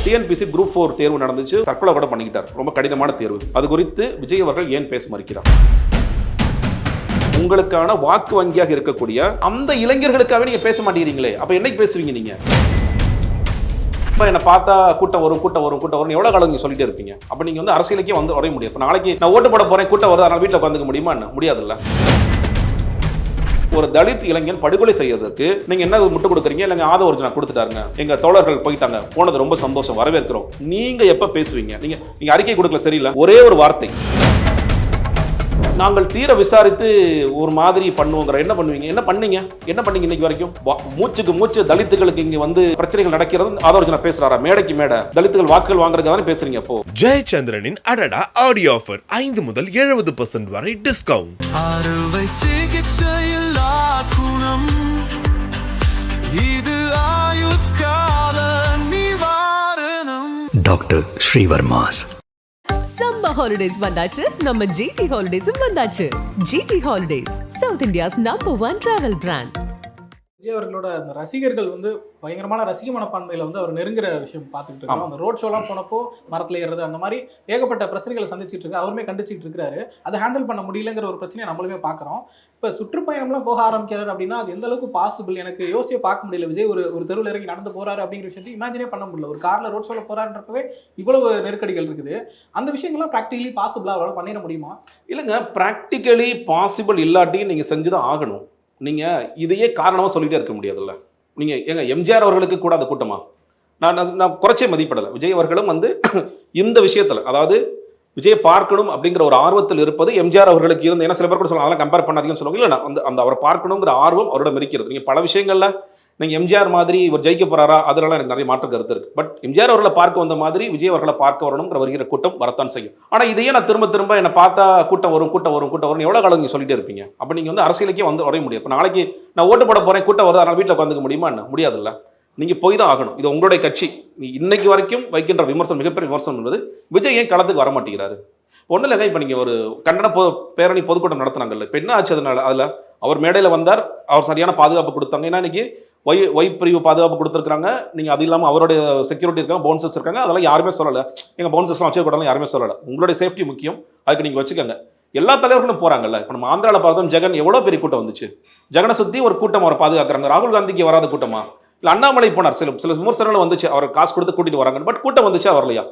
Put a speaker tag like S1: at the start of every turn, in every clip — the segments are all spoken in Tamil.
S1: டிஎன்பிசி குரூப் 4 தேர்வு நடந்துச்சு, தற்கொலை கூட பண்ணிக்கிட்டார். ரொம்ப கடினமான தேர்வு. அது குறித்து விஜய் அவர்கள் ஏன் பேச மறுக்கிறார்? உங்களுக்கான வாக்கு வங்கியாக இருக்கக்கூடிய அந்த இளைஞர்களுக்காகவே நீங்க பேச மாட்டேங்கிறீங்களே, அப்ப என்னைக்கு பேசுவீங்க நீங்க? என்ன பார்த்தா கூட்டம் வரும் கூட்டம் வரும் கூட்டம் வரும் எவ்வளவு காலம் நீங்க சொல்லிட்டே இருப்பீங்க? அப்ப நீங்க வந்து அரசியலுக்கே வந்து வரைய முடியும். இப்ப நாளைக்கு நான் ஓட்டு போட போறேன், கூட்டம் வருது, அதனால வீட்டுல உட்காந்துக்க முடியுமா? என்ன முடியாதுல்ல. ஒரு தலித் இளைஞன் படுகொலை செய்யறதுக்கு நீங்க என்ன முட்டு கொடுக்குறீங்க? இல்லைங்க ஆதரவு நான் கொடுத்துட்டாருங்க, எங்க தோழர்கள் போயிட்டாங்க, போனது ரொம்ப சந்தோஷம், வரவேற்கிறோம். நீங்க எப்ப பேசுவீங்க? நீங்க அறிக்கை கொடுக்கல, சரியில்லை. ஒரே ஒரு வார்த்தை, நாங்கள் தீர விசாரித்து ஒரு மாதிரி பண்ணுவோங்கிற. என்ன பண்ணுவீங்க? என்ன பண்ணீங்க இன்னைக்கு வரைக்கும்? மூச்சுக்கு மூச்சு தலித்துகளுக்கு இங்க வந்து பிரச்சனைகள் நடக்கிறது ஆதரவு பேசுறாரா? மேடைக்கு மேடை தலித்துகள் வாக்குகள் வாங்குறதுக்கு தானே பேசுறீங்க. அப்போ
S2: ஜெயச்சந்திரனின் அடடா ஆடியோ ஆஃபர் 5 முதல் 70% வரை டிஸ்கவுண்ட்.
S3: அறுவை சிகிச்சையில் இது ஆயுட்கால நிவாரணம். டாக்டர் ஸ்ரீவர்மாஸ்.
S4: சம்மர் ஹாலிடேஸ் வந்தாச்சு, நம்ம ஜிடி ஹாலிடேஸும் வந்தாச்சு. GT holidays, South India's #1 travel brand.
S5: Vijay அவர்களோட அந்த ரசிகர்கள் வந்து பயங்கரமான ரசிக மனப்பான்மையில வந்து அவர் நெருங்குற விஷயம் பார்த்துட்டு இருக்கோம். அந்த ரோட் ஷோலாம் போனப்போ மரத்துல ஏறுறது, அந்த மாதிரி ஏகப்பட்ட பிரச்சனைகளை சந்திச்சுட்டு இருக்கு. அவருமே கண்டிச்சுட்டு இருக்காரு. அதை ஹேண்டில் பண்ண முடியலங்கிற ஒரு பிரச்சனையை நம்மளுமே பார்க்குறோம். இப்போ சுற்றுப்பயணம்லாம் போக ஆரம்பிக்கிறாரு அப்படின்னா அது எந்த அளவுக்கு பாசிபிள்? எனக்கு யோசிச்சே பார்க்க முடியல. விஜய் ஒரு தெருவில் இறங்கி நடந்து போறாரு அப்படிங்கிற விஷயத்தை இமேஜினே பண்ண முடியல. ஒரு கார்ல ரோட் ஷோல போறாருன்றப்பவே இவ்வளவு நெருக்கடிகள் இருக்குது. அந்த விஷயங்கள்லாம் ப்ராக்டிகலி பாசிபிளா அவரால் பண்ணிட முடியுமா? இல்லைங்க,
S1: ப்ராக்டிகலி பாசிபிள் இல்லாட்டி நீங்க செஞ்சுதான் ஆகணும். நீங்கள் இதையே காரணமாக சொல்லிகிட்டே இருக்க முடியாதுல்ல. நீங்கள் எங்க எம்ஜிஆர் அவர்களுக்கு கூட அது கூட்டமா? நான் குறைச்சே மதிப்பிடலை. விஜய் அவர்களும் வந்து இந்த விஷயத்தில், அதாவது விஜயை பார்க்கணும் அப்படிங்கிற ஒரு ஆர்வத்தில் இருப்பது எம்ஜிஆர் அவர்களுக்கு இருந்து. ஏன்னா சில பேர் கூட சொல்லுவாங்க அதெல்லாம் கம்பேர் பண்ணாதீங்கன்னு சொல்லுவாங்க. இல்லை, நான் அந்த அவரை பார்க்கணுங்கிற ஆர்வம் அவரோட இருக்கிறது. நீங்கள் பல விஷயங்களில் நீங்கள் எம்ஜிஆர் மாதிரி ஒரு ஜெயிக்க போகிறாரா, அதனால எனக்கு நிறைய மாற்று கருத்து இருக்குது. பட் எம்ஜிஆர் அவர்களை பார்க்க வந்த மாதிரி விஜய் அவர்களை பார்க்க வரணுங்கிற வருகிற கூட்டம் வரத்தான் செய்யும். ஆனால் இதையே நான் திரும்ப என்னை பார்த்தா கூட்டம் வரும் கூட்டம் வரும் கூட்டம் வரும் எவ்வளோ காலம் நீங்கள் சொல்லிட்டே இருப்பீங்க? அப்போ நீங்கள் வந்து அரசியலுக்கே வந்து வரைய முடியும். இப்போ நாளைக்கு நான் ஓட்டு போட போகிறேன், கூட்டம் வருது, அதனால் வீட்டில் உட்காந்துக்க முடியுமா? என்ன முடியாதுல்ல. நீங்கள் போய் தான் ஆகணும். இது உங்களுடைய கட்சி. இன்னைக்கு வரைக்கும் வைக்கின்ற விமர்சனம், மிகப்பெரிய விமர்சனம் என்பது விஜய் ஏன் களத்துக்கு வர மாட்டேங்கிறாரு? ஒன்றும் இல்லைங்க. இப்போ நீங்கள் ஒரு கண்டன பேரணி பொதுக்கூட்டம் நடத்தினாங்கல்ல, இப்போ என்ன ஆச்சு? அதனால அதில் அவர் மேடையில் வந்தார், அவர் சரியான பாதுகாப்பு கொடுத்தாங்க. ஏன்னா இன்னைக்கு ஒய் பிரிவு பாதுகாப்பு கொடுத்துருக்காங்க. நீங்கள் அது இல்லாமல் அவருடைய செக்யூரிட்டி இருக்காங்க, பவுன்சர்ஸ் இருக்காங்க, அதெல்லாம் யாருமே சொல்லலை. எங்கள் பவுன்சர்ஸ்லாம் வச்சுக்கூடாது யாருமே சொல்லலை. உங்களுடைய சேஃப்டி முக்கியம், அதுக்கு நீங்கள் வச்சுக்கோங்க. எல்லா தலைவர்களும் போகிறாங்கல்ல. இப்போ நம்ம ஆந்திராவில் பார்த்தோம், ஜெகன் எவ்வளோ பெரிய கூட்டம் வந்துச்சு. ஜெகனை சுற்றி ஒரு கூட்டம் அவரை பாதுகாக்கிறாங்க. ராகுல் காந்திக்கு வராத கூட்டமா? இல்லை அண்ணாமலை போனார், சில விமர்சனங்கள் வந்துச்சு, அவர் காசு கொடுத்து கூட்டிட்டு வராங்க. பட் கூட்டம் வந்துச்சா வரலையா?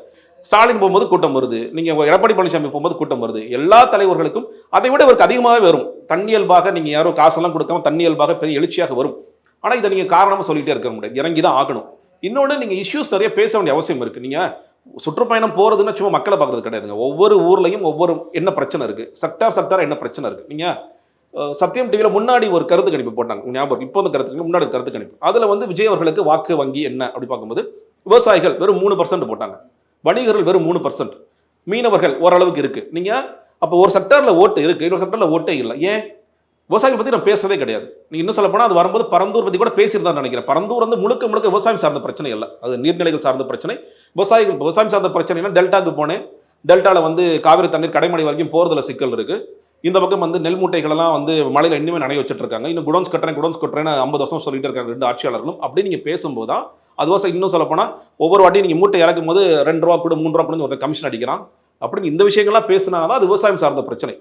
S1: ஸ்டாலின் போகும்போது கூட்டம் வருது, நீங்கள் எடப்பாடி பழனிசாமி போகும்போது கூட்டம் வருது. எல்லா தலைவர்களுக்கும் அதை விட இவருக்கு அதிகமாகவே வரும். தன்னியல்பாக நீங்கள் யாரும் காசெல்லாம் கொடுக்காம தன்னியல்பாக பெரிய எழுச்சியாக வரும். ஆனால் இதை நீங்கள் காரணமாக சொல்லிகிட்டே இருக்க முடியாது, இறங்கி தான் ஆகணும். இன்னொன்று, நீங்கள் இஷ்யூஸ் நிறைய பேச வேண்டிய அவசியம் இருக்குது. நீங்கள் சுற்றுப்பயணம் போகிறதுன்னா சும்மா மக்களை பார்க்குறது கிடையாதுங்க. ஒவ்வொரு ஊர்லையும் ஒவ்வொரு என்ன பிரச்சனை இருக்குது, செக்டார் என்ன பிரச்சனை இருக்குது. நீங்கள் சத்தியம் டிவியில் முன்னாடி ஒரு கருத்து கணிப்பு போட்டாங்க, ஞாபகம் இப்போ அந்த கருத்து முன்னாடி ஒரு கருத்து கணிப்பு. அதில் வந்து விஜய் அவர்களுக்கு வாக்கு வங்கி என்ன அப்படி பார்க்கும்போது விவசாயிகள் வெறும் 3% போட்டாங்க, வணிகர்கள் வெறும் 3%, மீனவர்கள் ஓரளவுக்கு இருக்குது. நீங்கள் அப்போ ஒரு செக்டாரில் ஓட்டு இருக்குது, இன்னொரு செக்டாரில் ஓட்டே இல்லை. ஏன்? விவசாயிகள் பற்றி நான் பேசுறதே கிடையாது. நீங்கள் இன்னும் சொல்ல போனால் அது வரும்போது பரந்தூர் பற்றி கூட பேசியிருந்தான்னு நினைக்கிறேன். பரந்தூர் வந்து முழுக்க விவசாயம் சார்ந்த பிரச்சனை இல்லை, அது நீர்நிலைகள் சார்ந்த பிரச்சனை. விவசாயம் சார்ந்த பிரச்சனைனா டெல்டாக்கு போனேன், டெல்டாவில் வந்து காவிரி தண்ணீர் கடைமடை வரைக்கும் போகிறதுல சிக்கல் இருக்குது. இந்த பக்கம் வந்து நெல் மூட்டைகளெல்லாம் வந்து மழையில் இன்னுமே நனைய வச்சுட்டு இருக்காங்க. இன்னும் குடோன்ஸ் கட்டுறேன்னு 50 வருஷம் சொல்லிட்டு இருக்காங்க 2 ஆட்சியாளர்களும். அப்படி நீங்கள் பேசும்போது தான் அது விவசாயம். இன்னும் சொல்ல போனால் ஒவ்வொரு வாட்டியும் நீங்கள் மூட்டை இறக்கும் போது 2 ரூபா கூட 3 ரூபா கூட ஒருத்தர் கமிஷன் அடிக்கிறான். அப்படின்னு இந்த விஷயங்கள்லாம் பேசினா தான் அது விவசாயம் சார்ந்த பிரச்சனை.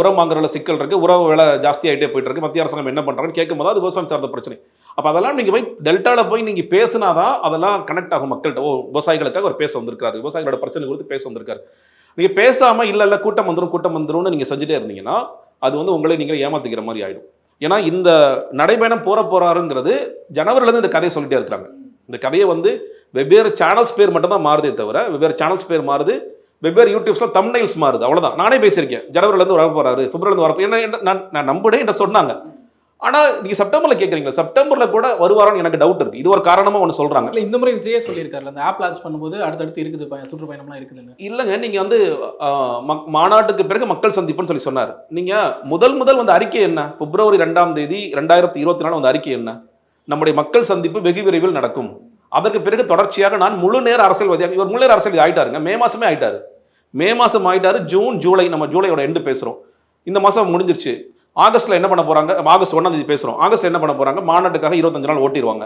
S1: உரம் வாங்குறதுல சிக்கல் இருக்கு, உரம் விலை ஜாஸ்தி ஆகிட்டே போயிட்டு இருக்கு, மத்திய அரசாங்கம் என்ன பண்றாங்கன்னு கேட்கும்போது அது விவசாயம் சார்ந்த பிரச்சனை. அப்போ அதெல்லாம் நீங்கள் போய் டெல்டாவில் போய் நீங்கள் பேசினாதான் அதெல்லாம் கனெக்ட் ஆகும் மக்கள்கிட்ட. விவசாயிகளுக்காக அவர் பேச வந்திருக்காரு, விவசாயிகளோட பிரச்சனை குறித்து பேச வந்திருக்காரு. நீங்கள் பேசாமல் இல்லை கூட்டம் வந்துரும்னு நீங்கள் செஞ்சுட்டே இருந்தீங்கன்னா அது வந்து உங்களை நீங்கள் ஏமாத்திக்கிற மாதிரி ஆகிடும். ஏன்னா இந்த நடைபயணம் போறாருங்கிறது ஜனவரிலேருந்து இந்த கதையை சொல்லிட்டே இருக்கிறாங்க. இந்த கதையை வந்து வெவ்வேறு சேனல்ஸ் பேர் மட்டும் தான் மாறுதே தவிர, வெவ்வேறு சேனல்ஸ் பேர் மாறுது, வெவ்வேறு யூடியூப்ஸில் தம்ப்நெயில்ஸ் மாறுது, அவ்வளோதான். நானே பேசியிருக்கேன், ஜனவரிலேருந்து வர போறாரு, பிப்ரவரிலேருந்து வரப்போ என்ன நான் நம்பினேன் என்ன சொன்னாங்க. ஆனால் நீங்கள் செப்டம்பரில் கேட்குறீங்களா? செப்டம்பரில் கூட வருவாரான்னு எனக்கு டவுட் இருக்குது. இது ஒரு காரணமாக ஒன்று சொல்கிறாங்க.
S5: இல்லை, இந்த முறை விஜயே சொல்லியிருக்காரு, அந்த ஆப் லான்ச் பண்ணும்போது அடுத்தடுத்து இருக்குது சுற்றுப்பயணம்லாம் இருக்குதுன்னு.
S1: இல்லைங்க, நீங்கள் வந்து மாநாட்டுக்கு பிறகு மக்கள் சந்திப்புன்னு சொல்லி சொன்னார். நீங்கள் முதல் வந்து அறிக்கை என்ன? பிப்ரவரி 2ஆம் தேதி 2024 வந்து அறிக்கை என்ன? நம்முடைய மக்கள் சந்திப்பு வெகு விரைவில் நடக்கும். அதற்கு பிறகு தொடர்ச்சியாக நான் முழு நேர அரசியல்வாதியாக, இவர் முழு நேர அரசியல் ஆயிட்டாருங்க. மே மாதமே ஆயிட்டாரு. ஜூன் ஜூலை, நம்ம ஜூலையோட எண்டு பேசுகிறோம். இந்த மாதம் முடிஞ்சிருச்சு. ஆகஸ்ட்டில் என்ன பண்ண போகிறாங்க? ஆகஸ்ட் 1ஆம் தேதி பேசுகிறோம். ஆகஸ்ட்டில் என்ன பண்ண போகிறாங்க? மாநாட்டுக்காக 25 நாள் ஓட்டிடுவாங்க.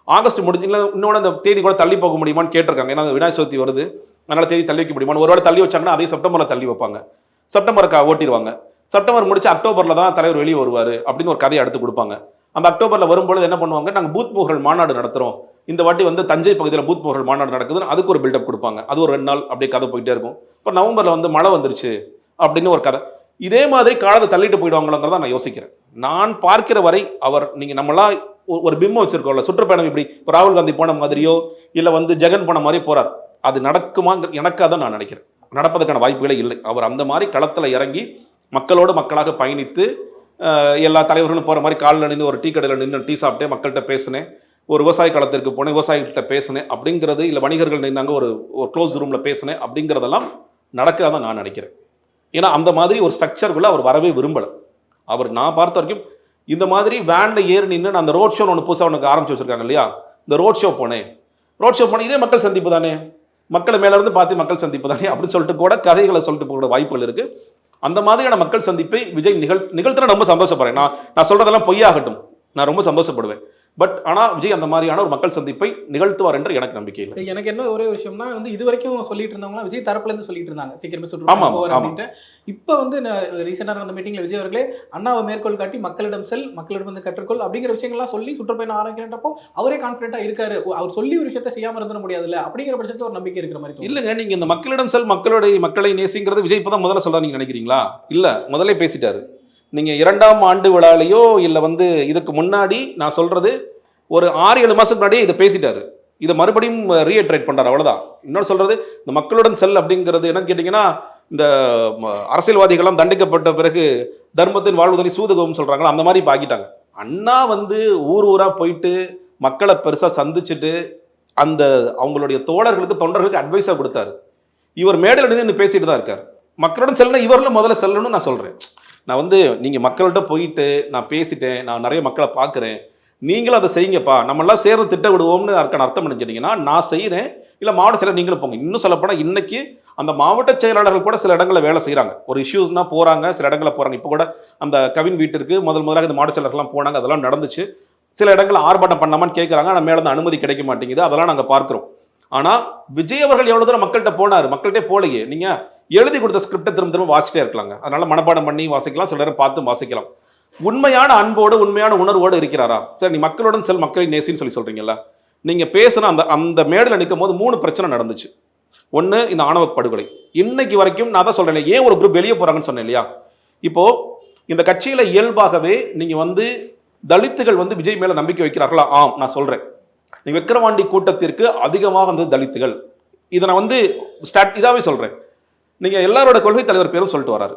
S1: ஆகஸ்ட் முடிஞ்சுங்களா இன்னொன்று அந்த தேதி கூட தள்ளி போக முடியுமான்னு கேட்டிருக்காங்க. ஏன்னா விநாயகர் சதுர்த்தி வருது, அதனால தேதி தள்ளி வைக்க முடியுமான்னு. ஒரு வேளை தள்ளி வச்சாங்கன்னா அதே செப்டம்பரில் தள்ளி வைப்பாங்க, செப்டம்பருக்கு ஓட்டிடுவாங்க. செப்டம்பர் முடிச்சு அக்டோபரில் தான் தலைவர் வெளியே வருவார் அப்படின்னு ஒரு கதையை எடுத்து கொடுப்பாங்க. அந்த அக்டோபரில் வரும்பொழுது என்ன பண்ணுவாங்க, நாங்கள் பூத் முகர்கள் மாநாடு நடத்துகிறோம், இந்த வாட்டி வந்து தஞ்சை பகுதியில் பூத் முகர்கள் மாநாடு நடக்குதுன்னு அதுக்கு ஒரு பில்டப் கொடுப்பாங்க. அது ஒரு 2 நாள் அப்படியே கதை போயிட்டே இருக்கும். இப்போ நவம்பரில் வந்து மழை வந்துருச்சு அப்படின்னு ஒரு கதை. இதே மாதிரி காலத்தை தள்ளிட்டு போயிடுவாங்களோங்கிறத நான் யோசிக்கிறேன். நான் பார்க்கிற வரை அவர், நீங்கள் நம்மளாம் ஒரு பிம்பம் வச்சிருக்கோம்ல, சுற்றுப்பயணம் இப்படி ராகுல் காந்தி போன மாதிரியோ இல்லை வந்து ஜெகன் போன மாதிரியோ போறார், அது நடக்குமாங்க எனக்கு அதான் நான் நினைக்கிறேன். நடப்பதற்கான வாய்ப்புகளே இல்லை. அவர் அந்த மாதிரி களத்தில் இறங்கி மக்களோடு மக்களாக பயணித்து எல்லா தலைவர்களும் போகிற மாதிரி காலில் நின்று ஒரு டீ கடையில் நின்று டீ சாப்பிட்டே மக்கள்கிட்ட பேசினேன், ஒரு விவசாய களத்திற்கு போனேன், விவசாயிகிட்ட பேசினேன் அப்படிங்கிறது, இல்லை வணிகர்கள் நின்னாங்க ஒரு க்ளோஸ் ரூமில் பேசினேன் அப்படிங்கிறதெல்லாம் நடக்காதான் நான் நினைக்கிறேன். ஏன்னா அந்த மாதிரி ஒரு ஸ்ட்ரக்சருக்குள்ளே அவர் வரவே விரும்பலை. அவர் நான் பார்த்த வரைக்கும் இந்த மாதிரி வேனில் ஏறி நின்று நான் அந்த ரோட் ஷோன்னு ஒன்று புதுசாக அவனுக்கு ஆரம்பிச்சு வச்சுருக்காங்க இல்லையா, இந்த ரோட் ஷோ போனேன் இதே மக்கள் சந்திப்பு தானே, மக்களை மேலேருந்து பார்த்து மக்கள் சந்திப்பு தானே அப்படின்னு சொல்லிட்டு கூட கதைகளை சொல்லிட்டு போகிற வாய்ப்புகள் இருக்குது. அந்த மாதிரியான மக்கள் சந்திப்பை விஜய் நிகழ்த்தினா ரொம்ப சந்தோஷப்படுறேன். நான் சொல்கிறதெல்லாம் பொய்யாகட்டும், நான் ரொம்ப சந்தோஷப்படுவேன். பட் ஆனால் விஜய் அந்த மாதிரியான ஒரு மக்கள் சந்திப்பை நிகழ்த்துவார் என்று எனக்கு நம்பிக்கை இல்லை.
S5: எனக்கு என்ன ஒரே விஷயம்னா வந்து இது வரைக்கும் சொல்லிட்டு இருந்தவங்க விஜய் தரப்புல இருந்து சொல்லிட்டு இருந்தாங்க சீக்கிரமே சுற்றுலா. இப்போ வந்து ரீசெண்டாக நடந்த மீட்டிங்ல விஜய் அவர்களே அண்ணாவை மேற்கோள் காட்டி மக்களிடம் மக்களிடம் வந்து கற்றுக்கொள் அப்படிங்கிற விஷயங்கள்லாம் சொல்லி சுற்றுப்பயணம் ஆரம்பிக்கிறப்போ அவரே கான்ஃபிடென்ட்டா இருக்காரு. அவர் சொல்லி ஒரு விஷயத்தை செய்யாம இருந்துட முடியாதுல்ல அப்படிங்கிற பட்சத்தில் ஒரு நம்பிக்கை இருக்கிற மாதிரி
S1: இல்லைங்க. நீங்க இந்த மக்களிடம் மக்களை நேசிங்கிறது விஜய் இப்பதான் முதல்ல சொல்ல நீங்க நினைக்கிறீங்களா? இல்ல, முதல்ல பேசிட்டாரு. நீங்கள் 2ஆம் ஆண்டு விழாலையோ இல்லை வந்து இதுக்கு முன்னாடி நான் சொல்கிறது ஒரு 6-7 மாதத்துக்கு முன்னாடியே இதை பேசிட்டாரு. இதை மறுபடியும் ரீஎட்ரேட் பண்ணுறாரு, அவ்வளோதான். இன்னொன்று சொல்கிறது, இந்த மக்களுடன் செல் அப்படிங்கிறது என்னன்னு கேட்டிங்கன்னா, இந்த அரசியல்வாதிகள்லாம் தண்டிக்கப்பட்ட பிறகு தர்மத்தின் வாழ்வதனை சூதுகவும் சொல்கிறாங்களா, அந்த மாதிரி இப்போ ஆக்கிட்டாங்க. அண்ணா வந்து ஊராக போயிட்டு மக்களை பெருசாக சந்திச்சுட்டு அந்த அவங்களுடைய தோழர்களுக்கு தொண்டர்களுக்கு அட்வைஸாக கொடுத்தாரு. இவர் மேடையில் நின்று பேசிட்டு தான் இருக்கார். மக்களுடன் செல்லணும், இவரில் முதல்ல செல்லணும்னு நான் சொல்கிறேன். நான் வந்து நீங்கள் மக்கள்கிட்ட போயிட்டு நான் பேசிட்டேன், நான் நிறைய மக்களை பார்க்குறேன், நீங்களும் அதை செய்யுங்கப்பா, நம்மளாம் சேர்ந்து திட்ட விடுவோம்னு அதுக்கான அர்த்தம் பண்ணிச்சிட்டிங்கன்னா நான் செய்கிறேன், இல்லை மாவட்ட செயலர் நீங்களும் போங்க. இன்னும் சொல்லப்போனால் இன்னைக்கு அந்த மாவட்ட செயலாளர்கள் கூட சில இடங்களில் வேலை செய்கிறாங்க. ஒரு இஷ்யூஸ்னால் போகிறாங்க, சில இடங்களில் போகிறாங்க. இப்போ கூட அந்த கவின் வீட்டிற்கு முதலாக இந்த மாவட்ட செயலர்கள்லாம் போனாங்க, அதெல்லாம் நடந்துச்சு. சில இடங்கள் ஆர்ப்பாட்டம் பண்ணாமான்னு கேட்குறாங்க, ஆனால் மேலே அனுமதி கிடைக்க மாட்டேங்குது, அதெல்லாம் நாங்கள் பார்க்குறோம். ஆனால் விஜய் அவர்கள் எவ்வளோ தூரம் மக்கள்கிட்ட போனார், மக்கள்கிட்ட போலையே. நீங்கள் எழுதி கொடுத்த ஸ்கிரிப்டை திரும்ப வாசிச்சிட்டே இருக்கலாங்க, அதனால மனப்பாடம் பண்ணி வாசிக்கலாம், சில நேரம் பார்த்து வாசிக்கலாம். உண்மையான அன்போடு உண்மையான உணர்வோடு இருக்கிறாரா? சரி, நீ மக்களுடன் செல், மக்களை நேசின்னு சொல்றீங்கல்ல, நீங்கள் பேசுன அந்த மேடையில் நிற்கும் போது 3 பிரச்சனை நடந்துச்சு. ஒன்று, இந்த ஆணவ படுகொலை. இன்னைக்கு வரைக்கும் நான் தான் சொல்கிறேன், ஏன் ஒரு குரூப் வெளியே போகிறாங்கன்னு சொன்னேன் இல்லையா. இப்போது இந்த கட்சியில் இயல்பாகவே நீங்கள் வந்து தலித்துகள் வந்து விஜய் மேலே நம்பிக்கை வைக்கிறார்களா? ஆம், நான் சொல்கிறேன். நீங்கள் விக்கிரவாண்டி கூட்டத்திற்கு அதிகமாக வந்து தலித்துகள், இதை நான் வந்து இதாகவே சொல்கிறேன். நீங்கள் எல்லாரோட கொள்கை தலைவர் பேரும் சொல்லிட்டு வராரு.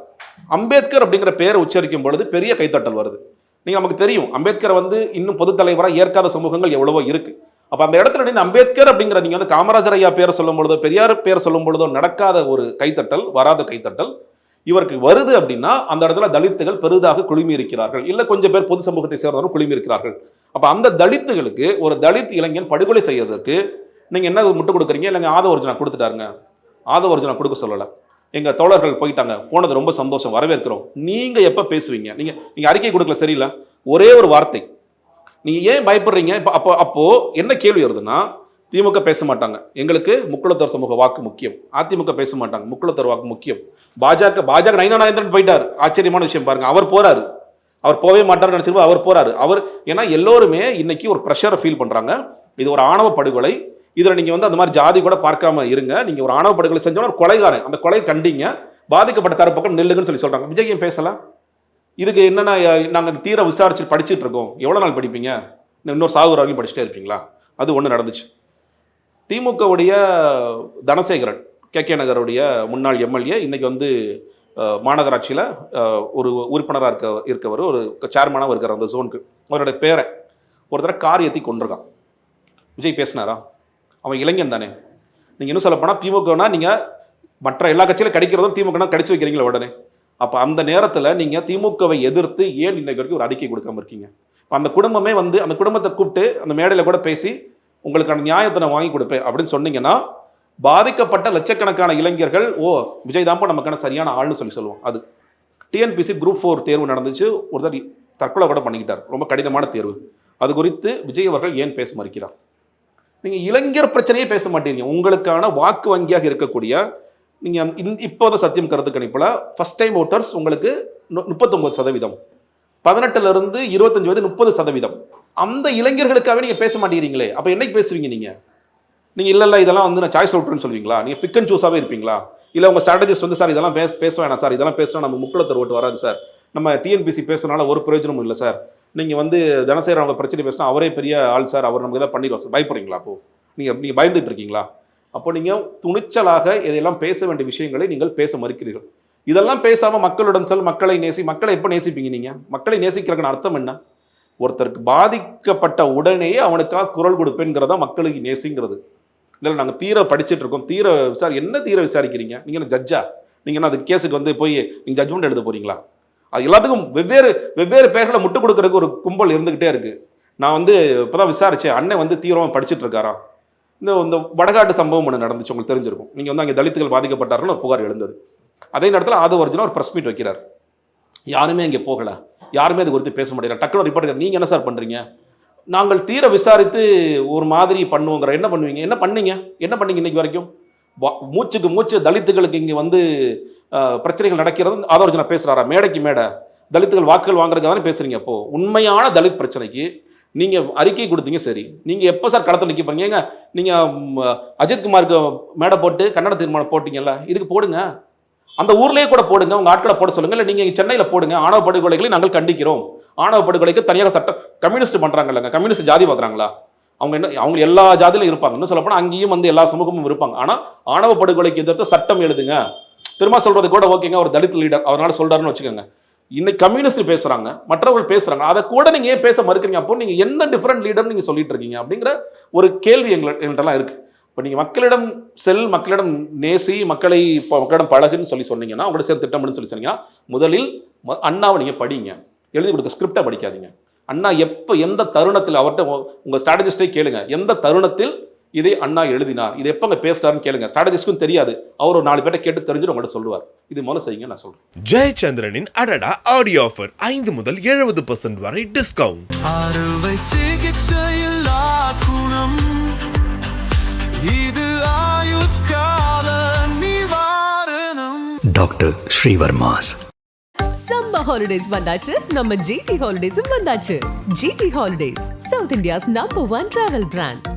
S1: அம்பேத்கர் அப்படிங்கிற பேரை உச்சரிக்கும் பொழுது பெரிய கைத்தட்டல் வருது. நீங்கள் நமக்கு தெரியும், அம்பேத்கரை வந்து இன்னும் பொது தலைவராக ஏற்காத சமூகங்கள் எவ்வளவோ இருக்குது. அப்போ அந்த இடத்துல நின்று அம்பேத்கர் அப்படிங்கிற நீங்கள் வந்து காமராஜர் ஐயா பேரை சொல்லும் பொழுதோ பெரியார் பேரை சொல்லும் பொழுதோ நடக்காத ஒரு கைத்தட்டல், வராத கைத்தட்டல் இவருக்கு வருது அப்படின்னா அந்த இடத்துல தலித்துகள் பெரிதாக குழுமி இருக்கிறார்கள், இல்லை கொஞ்சம் பேர் பொது சமூகத்தை சேர்ந்தவர்கள் குழுமி இருக்கிறார்கள். அப்போ அந்த தலித்துகளுக்கு ஒரு தலித் இளைஞன் படுகொலை செய்வதற்கு நீங்கள் என்ன முட்டு கொடுக்குறீங்க? இல்லைங்க ஆதவர்ஜனா கொடுத்துட்டாருங்க, ஆதவர்ஜனா கொடுக்க சொல்லலை, எங்கள் தோழர்கள் போயிட்டாங்க, போனது ரொம்ப சந்தோஷம், வரவேற்கிறோம். நீங்கள் எப்போ பேசுவீங்க? நீங்கள் அறிக்கை கொடுக்கல, சரியில்லை, ஒரே ஒரு வார்த்தை. நீங்கள் ஏன் பயப்படுறீங்க? அப்போ என்ன கேள்வி வருதுன்னா, திமுக பேச மாட்டாங்க, எங்களுக்கு முக்குளத்தோர் சமூக வாக்கு முக்கியம். அதிமுக பேச மாட்டாங்க, முக்குளத்தோர் வாக்கு முக்கியம். பாஜக நயினாநாயந்திரன் போயிட்டார், ஆச்சரியமான விஷயம் பாருங்க. அவர் போறாரு, அவர் போவே மாட்டார்னு நினைச்சிருப்போம், அவர் போறாரு. ஏன்னா எல்லோருமே இன்னைக்கு ஒரு ப்ரெஷரை ஃபீல் பண்றாங்க. இது ஒரு ஆணவ படுகொலை, இதில் நீங்கள் வந்து அந்த மாதிரி ஜாதி கூட பார்க்காம இருங்க. நீங்கள் ஒரு ஆணவ படுகொலை செஞ்சோன்னா ஒரு கொலைகாரன், அந்த கொலை கண்டிங்க, பாதிக்கப்பட்ட தரப்பக்கம் நெல்லுங்கன்னு சொல்கிறாங்க. விஜய் ஏன் பேசலாம்? இதுக்கு என்னென்னா, நாங்கள் தீர விசாரிச்சு படிச்சுட்டு இருக்கோம். எவ்வளோ நாள் படிப்பீங்க? இன்னொரு சாகுற வரைக்கும் படிச்சுட்டே இருப்பீங்களா? அது ஒன்று நடந்துச்சு. திமுகவுடைய தனசேகரன், கே நகருடைய முன்னாள் எம்எல்ஏ, இன்னைக்கு வந்து மாநகராட்சியில் ஒரு உறுப்பினராக இருக்கவர், ஒரு சேர்மனாகவும் இருக்கார் அந்த ஜோனுக்கு. அவருடைய பேரை ஒரு தடவை கார் ஏற்றி கொண்டிருக்கான். விஜய் பேசினாரா? அவன் இளைஞன் தானே. நீங்கள் இன்னும் சொல்லப்போனால் திமுகனா நீங்கள் மற்ற எல்லா கட்சியிலும் கிடைக்கிறதும் திமுகனா கடிச்சு வைக்கிறீங்களா உடனே? அப்போ அந்த நேரத்தில் நீங்கள் திமுகவை எதிர்த்து ஏன் இன்னைக்கு வரைக்கும் ஒரு அறிக்கை கொடுக்காம இருக்கீங்க? இப்போ அந்த குடும்பமே வந்து அந்த குடும்பத்தை கூப்பிட்டு அந்த மேடையில் கூட பேசி உங்களுக்கான நியாயத்தை நான் வாங்கி கொடுப்பேன் அப்படின்னு சொன்னீங்கன்னா, பாதிக்கப்பட்ட லட்சக்கணக்கான இளைஞர்கள் விஜய் தான்ப்பா நமக்கான சரியான ஆள்னு சொல்லுவோம். அது டிஎன்பிசி குரூப் 4 தேர்வு நடந்துச்சு, ஒருத்தர் தற்கொலை கூட பண்ணிக்கிட்டார், ரொம்ப கடினமான தேர்வு. அது குறித்து விஜய் அவர்கள் ஏன் பேச மறுக்கிறார்? நீங்கள் இளைஞர் பிரச்சனையே பேச மாட்டீங்க. உங்களுக்கான வாக்கு வங்கியாக இருக்கக்கூடிய நீங்கள் இப்போத சத்தியம் கருத்து கணிப்பில் ஃபர்ஸ்ட் டைம் ஓட்டர்ஸ் உங்களுக்கு 39%, 18லிருந்து 25 வயது 30%. அந்த இளைஞர்களுக்காகவே நீங்கள் பேச மாட்டேங்கிறீங்களே, அப்போ என்னைக்கு பேசுவீங்க நீங்கள்? நீங்கள் இல்லை இதெல்லாம் வந்து நான் சாய்ஸ் அவுட்னு சொல்லுவீங்களா? நீங்கள் பிக் அண்ட் சூஸாகவே இருப்பீங்களா? இல்லை உங்கள் ஸ்ட்ராட்டஜிஸ்ட் வந்து சார் இதெல்லாம் பேச வேணாம் சார், இதெல்லாம் பேசினா நம்ம முக்குளத்தர் ஓட்டு வராது சார், நம்ம டிஎன்பிசி பேசுனால ஒரு பிரயோஜனமும் இல்லை சார், நீங்கள் வந்து தனசேகர் அவங்க பிரச்சனை பேசினா அவரே பெரிய ஆள் சார், அவர் நமக்கு எதாவது பண்ணிடுவோம் சார், பயப்படுறீங்களா? அப்போது நீங்கள் பயந்துட்டு இருக்கீங்களா? அப்போ நீங்கள் துணிச்சலாக இதையெல்லாம் பேச வேண்டிய விஷயங்களை நீங்கள் பேச மறுக்கிறீர்கள். இதெல்லாம் பேசாமல் மக்களுடன் மக்களை மக்களை எப்போ நேசிப்பீங்க நீங்கள்? மக்களை நேசிக்கிறதுக்கான அர்த்தம் என்ன? ஒருத்தருக்கு பாதிக்கப்பட்ட உடனேயே அவனுக்காக குரல் கொடுப்பேங்கிறதா மக்களுக்கு நேசிங்கிறது. இல்லை நாங்கள் தீர படிச்சுட்டு இருக்கோம், என்ன தீர விசாரிக்கிறீங்க? நீங்கள் என்ன ஜட்ஜா? நீங்கள் என்ன அது கேஸுக்கு வந்து போய் நீங்கள் ஜட்ஜ்மெண்ட் எழுத போறீங்களா? அது எல்லாத்துக்கும் வெவ்வேறு பேர்களை முட்டு கொடுக்கறதுக்கு ஒரு கும்பல் இருந்துகிட்டே இருக்கு. நான் வந்து இப்போதான் விசாரிச்சேன், அண்ணன் வந்து தீவிரமாக படிச்சுட்டு இருக்காரா. இந்த வடகாட்டு சம்பவம் ஒன்று நடந்துச்சு, உங்களுக்கு தெரிஞ்சிருக்கும். நீங்கள் வந்து அங்கே தலித்துகள் பாதிக்கப்பட்டார்கள் ஒரு புகார் எழுந்தது. அதே நேரத்தில் ஆதவர்ஜுனா ஒரு ப்ரெஸ் மீட் வைக்கிறார். யாருமே இங்கே போகலை, யாருமே அது குறித்து பேச மாட்டேங்கிறார். டக்குனு ரிப்போர்ட், நீங்கள் என்ன சார் பண்ணுறீங்க? நாங்கள் தீர விசாரித்து ஒரு மாதிரி பண்ணுவோங்கிற. என்ன பண்ணுவீங்க? என்ன பண்ணீங்க இன்னைக்கு வரைக்கும்? மூச்சுக்கு மூச்சு தலித்துகளுக்கு இங்கே வந்து பிரச்சனைகள் நடக்கிறது ஆதவர்ஜுனா பேசுகிறாரா? மேடைக்கு மேடை தலித்துகள் வாக்குகள் வாங்குறதுக்கு தானே பேசுகிறீங்க. அப்போது உண்மையான தலித் பிரச்சனைக்கு நீங்கள் அறிக்கை கொடுத்தீங்க, சரி. நீங்கள் எப்போ சார் களத்தில் நிற்க போறீங்க? ஏங்க நீங்கள் அஜித்குமாருக்கு மேடை போட்டு கன்னட தீர்மானம் போட்டிங்கல்ல, இதுக்கு போடுங்க. அந்த ஊர்லேயே கூட போடுங்க, உங்கள் ஆட்களை போட சொல்லுங்கள். இல்லை நீங்கள் சென்னையில் போடுங்க, ஆணவ படுகொலைகளை நாங்கள் கண்டிக்கிறோம். ஆணவ படுகொலைக்கு தனியாக சட்டம். கம்யூனிஸ்ட் பண்ணுறாங்க இல்லைங்க, கம்யூனிஸ்ட் ஜாதி பார்க்குறாங்களா? அவங்க எல்லா ஜாதியிலும் இருப்பாங்க. இன்னும் சொல்லப்போனால் அங்கேயும் வந்து எல்லா சமூகமும் இருப்பாங்க. ஆனால் ஆணவ படுகொலைக்கு எதிர்த்து சட்டம் எழுதுங்க. திரும்ப சொல்கிறது கூட ஓகேங்க, ஒரு தலித் லீடர் அவரால் சொல்கிறாருன்னு வச்சுக்கோங்க. இன்னைக்கு கம்யூனிஸ்ட் பேசுகிறாங்க, மற்றவர்கள் பேசுகிறாங்க, அதை கூட நீங்கள் ஏன் பேச மறுக்கிறீங்க? அப்போ நீங்கள் என்ன டிஃப்ரெண்ட் லீடர் நீங்கள் சொல்லிட்டு இருக்கீங்க அப்படிங்கிற ஒரு கேள்வி எங்கள்கிட்டலாம் இருக்குது. இப்போ நீங்கள் மக்களிடம் மக்களிடம் நேசி, மக்களிடம் பழகுன்னு சொன்னீங்கன்னா, அவங்களோட சேர்ந்து திட்டமிடுன்னு சொன்னீங்கன்னா, முதலில் அண்ணாவை நீங்கள் படிங்க. எழுதி கொடுக்க ஸ்கிரிப்டை படிக்காதீங்க. அண்ணா எப்போ எந்த தருணத்தில் அவர்கிட்ட உங்கள் ஸ்ட்ராட்டஜிஸ்டே கேளுங்க, எந்த தருணத்தில் இதை அண்ணா எழுதினார், இது எப்போ பேசினார்னு கேளுங்க. ஸ்ட்ராட்டஜிஸ்ட்க்கும் தெரியாது, அவர் ஒரு 4 பேர்ட்ட கேட்டு தெரிஞ்சுட்டு உங்கள்கிட்ட சொல்லுவார். இது முதல்ல செய்யுங்க, நான் சொல்கிறேன்.
S2: ஜெயச்சந்திரனின் அடடா ஆடியோ ஆஃபர் 5 முதல் 70% வரை டிஸ்கவுண்ட்.
S3: அறுவை சிகிச்சையில்லா குணம், இது ஆயுட்கால நிவாரணம். டாக்டர் ஸ்ரீவர்மாஸ்.
S4: சம்மர் ஹாலிடேஸ் வந்தாச்சு, நம்ம ஜிடி ஹாலிடேஸும் வந்தாச்சு. GT holidays, South India's number 1 travel brand.